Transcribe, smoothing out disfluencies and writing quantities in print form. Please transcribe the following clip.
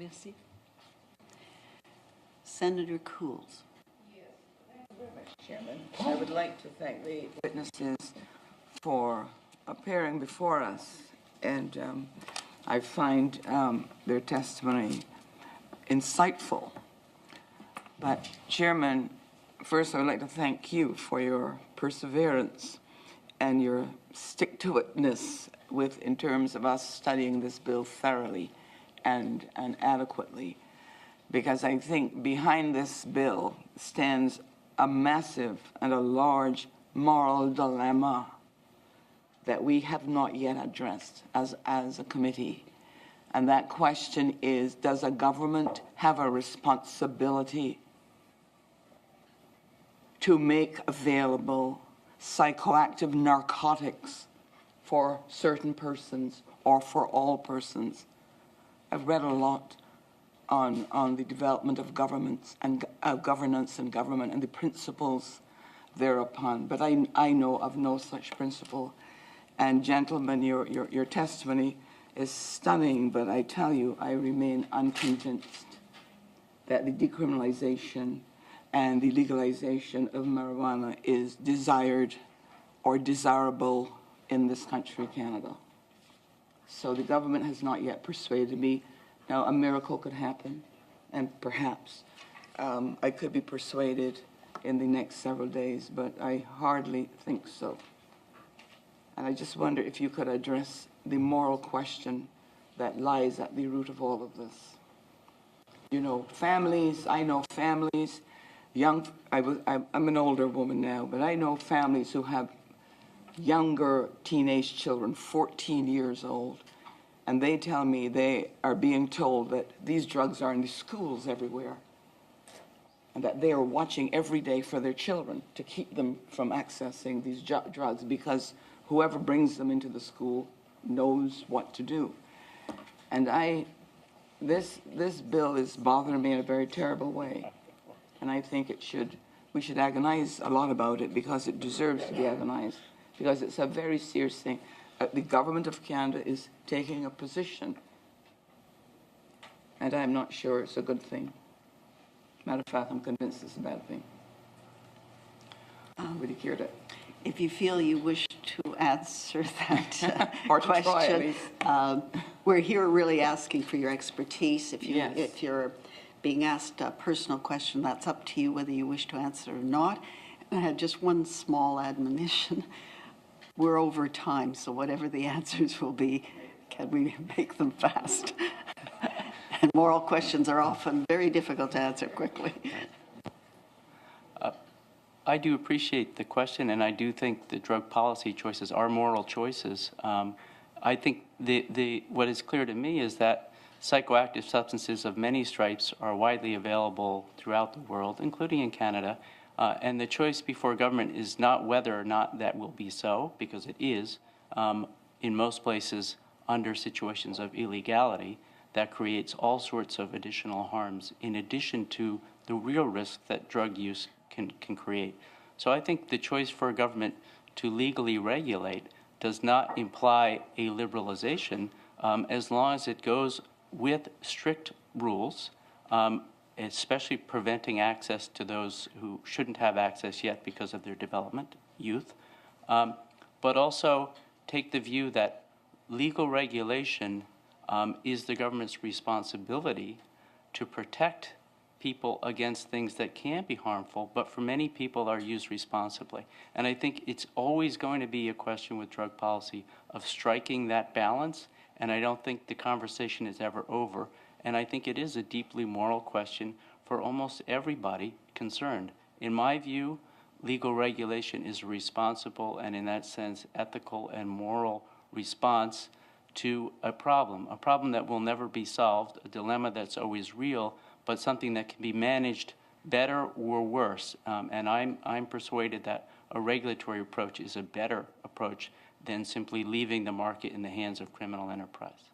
Merci. Senator Coles. Yes, thank you very much, Chairman. I would like to thank the witnesses for appearing before us, and I find their testimony insightful. But, Chairman, first I would like to thank you for your perseverance and your stick-to-itness in terms of us studying this bill thoroughly and adequately, because I think behind this bill stands a massive and a large moral dilemma that we have not yet addressed as a committee. And that question is, does a government have a responsibility to make available psychoactive narcotics for certain persons or for all persons? I've read a lot on the development of governments and governance and government and the principles thereupon, but I know of no such principle. And gentlemen, your testimony is stunning, but I tell you, I remain unconvinced that the decriminalization and the legalization of marijuana is desired or desirable in this country, Canada. So the government has not yet persuaded me. Now, a miracle could happen, and perhaps I could be persuaded in the next several days, but I hardly think so. And I just wonder if you could address the moral question that lies at the root of all of this. You know, families, I know families, I'm an older woman now, but I know families who have younger teenage children, 14 years old, and they tell me they are being told that these drugs are in the schools everywhere, and that they are watching every day for their children to keep them from accessing these drugs, because whoever brings them into the school knows what to do. And this bill is bothering me in a very terrible way. And I think we should agonize a lot about it, because it deserves to be agonized, because it's a very serious thing. The government of Canada is taking a position, and I'm not sure it's a good thing. Matter of fact, I'm convinced it's a bad thing. Would you care to? If you feel you wish to answer that or to question, try, at least. We're here really asking for your expertise. Yes. If you're being asked a personal question, that's up to you whether you wish to answer or not. And I had just one small admonition. We're over time, so whatever the answers will be, can we make them fast? And moral questions are often very difficult to answer quickly. I do appreciate the question, and I do think the drug policy choices are moral choices. I think what is clear to me is that psychoactive substances of many stripes are widely available throughout the world, including in Canada, and the choice before government is not whether or not that will be so, because it is, in most places, under situations of illegality that creates all sorts of additional harms, in addition to the real risk that drug use can create. So I think the choice for a government to legally regulate does not imply a liberalization, as long as it goes with strict rules, especially preventing access to those who shouldn't have access yet because of their development, youth, but also take the view that legal regulation is the government's responsibility to protect people against things that can be harmful, but for many people are used responsibly. And I think it's always going to be a question with drug policy of striking that balance, and I don't think the conversation is ever over. And I think it is a deeply moral question for almost everybody concerned. In my view, legal regulation is a responsible and, in that sense, ethical and moral response to a problem that will never be solved, a dilemma that's always real, but something that can be managed better or worse. And I'm persuaded that a regulatory approach is a better approach than simply leaving the market in the hands of criminal enterprise.